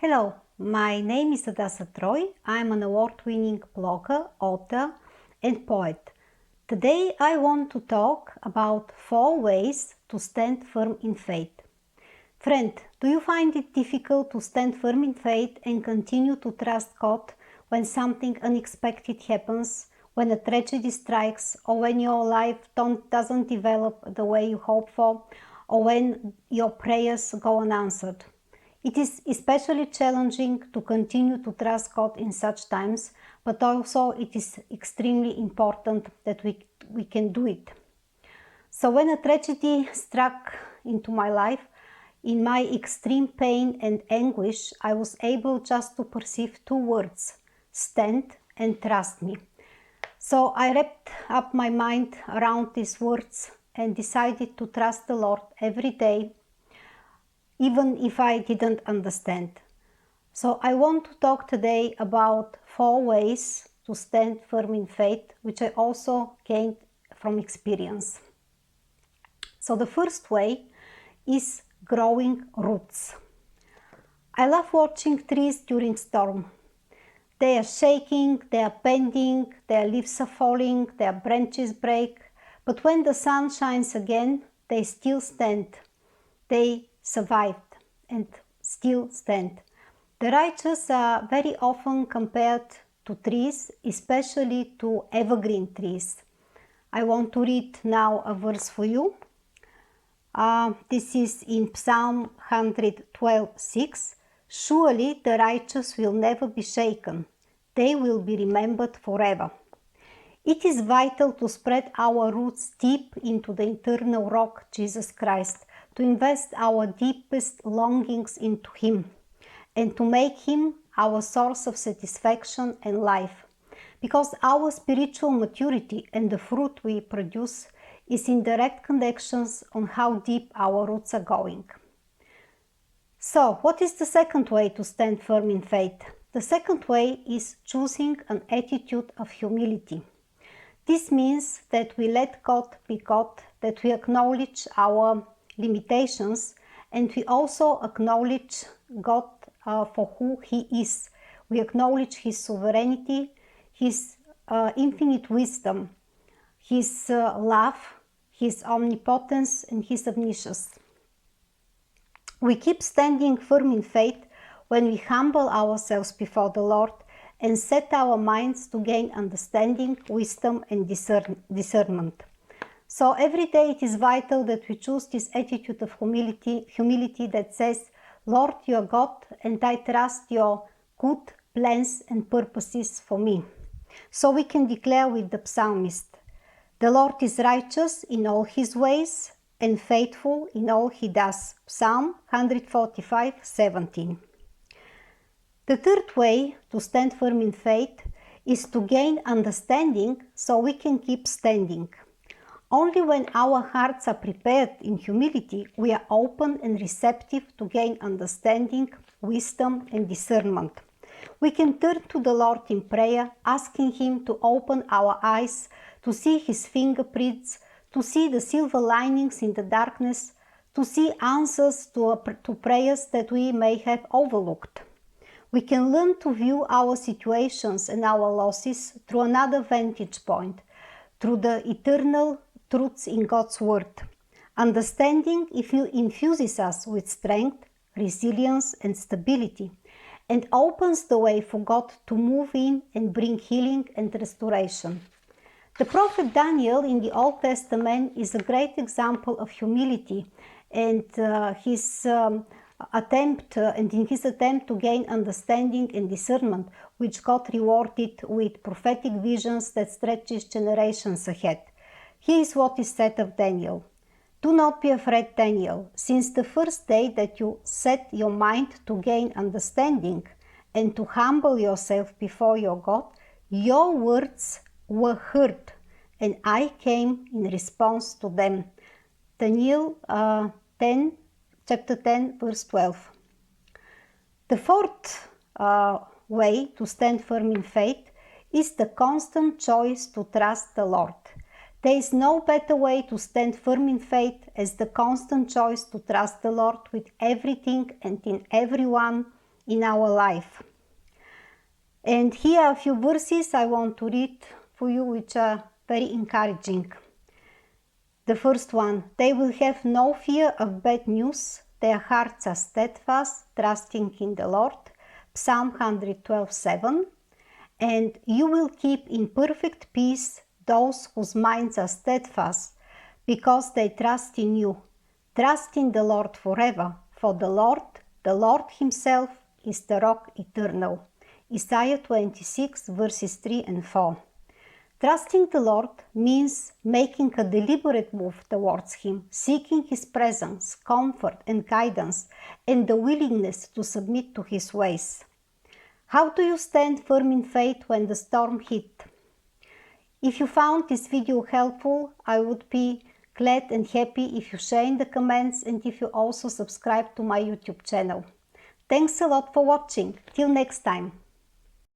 Hello, my name is Hadassah Treu. I'm an award-winning blogger, author and poet. Today I want to talk about 4 ways to stand firm in faith. Friend, do you find it difficult to stand firm in faith and continue to trust God when something unexpected happens, when a tragedy strikes, or when your life doesn't develop the way you hope for, or when your prayers go unanswered? It is especially challenging to continue to trust God in such times, but also it is extremely important that we can do it. So when a tragedy struck into my life, in my extreme pain and anguish, I was able just to perceive 2 words: stand and trust me. So I wrapped up my mind around these words and decided to trust the Lord every day, even if I didn't understand. So I want to talk today about 4 ways to stand firm in faith, which I also gained from experience. So the first way is growing roots. I love watching trees during storm. They are shaking, they are bending, their leaves are falling, their branches break, but when the sun shines again, they still stand. They survived and still stand. The righteous are very often compared to trees, especially to evergreen trees. I want to read now a verse for you. This is in Psalm 112:6. Surely the righteous will never be shaken. They will be remembered forever. It is vital to spread our roots deep into the eternal rock, Jesus Christ, to invest our deepest longings into Him, and to make Him our source of satisfaction and life. Because our spiritual maturity and the fruit we produce is in direct connections on how deep our roots are going. So, what is the second way to stand firm in faith? The second way is choosing an attitude of humility. This means that we let God be God, that we acknowledge our limitations, and we also acknowledge God for who He is. We acknowledge His sovereignty, His infinite wisdom, His love, His omnipotence, and His omniscience. We keep standing firm in faith when we humble ourselves before the Lord and set our minds to gain understanding, wisdom, and discernment. So every day it is vital that we choose this attitude of humility that says, Lord, you are God, and I trust your good plans and purposes for me. So we can declare with the psalmist, the Lord is righteous in all His ways and faithful in all He does. Psalm 145:17. The third way to stand firm in faith is to gain understanding so we can keep standing. Only when our hearts are prepared in humility, we are open and receptive to gain understanding, wisdom, and discernment. We can turn to the Lord in prayer, asking Him to open our eyes, to see His fingerprints, to see the silver linings in the darkness, to see answers to prayers that we may have overlooked. We can learn to view our situations and our losses through another vantage point, through the eternal truths in God's Word. Understanding infuses us with strength, resilience, and stability, and opens the way for God to move in and bring healing and restoration. The prophet Daniel in the Old Testament is a great example of humility, and in his attempt to gain understanding and discernment, which God rewarded with prophetic visions that stretches generations ahead. Here is what is said of Daniel. Do not be afraid, Daniel, since the first day that you set your mind to gain understanding and to humble yourself before your God, your words were heard, and I came in response to them. Daniel chapter 10, verse 12. The fourth way to stand firm in faith is the constant choice to trust the Lord. There is no better way to stand firm in faith as the constant choice to trust the Lord with everything and in everyone in our life. And here are a few verses I want to read for you, which are very encouraging. The first one, they will have no fear of bad news. Their hearts are steadfast, trusting in the Lord. Psalm 112:7. And you will keep in perfect peace those whose minds are steadfast, because they trust in you. Trust in the Lord forever, for the Lord Himself is the rock eternal. Isaiah 26 verses 3 and 4. Trusting the Lord means making a deliberate move towards Him, seeking His presence, comfort and guidance, and the willingness to submit to His ways. How do you stand firm in faith when the storm hits? If you found this video helpful, I would be glad and happy if you share in the comments and if you also subscribe to my YouTube channel. Thanks a lot for watching. Till next time.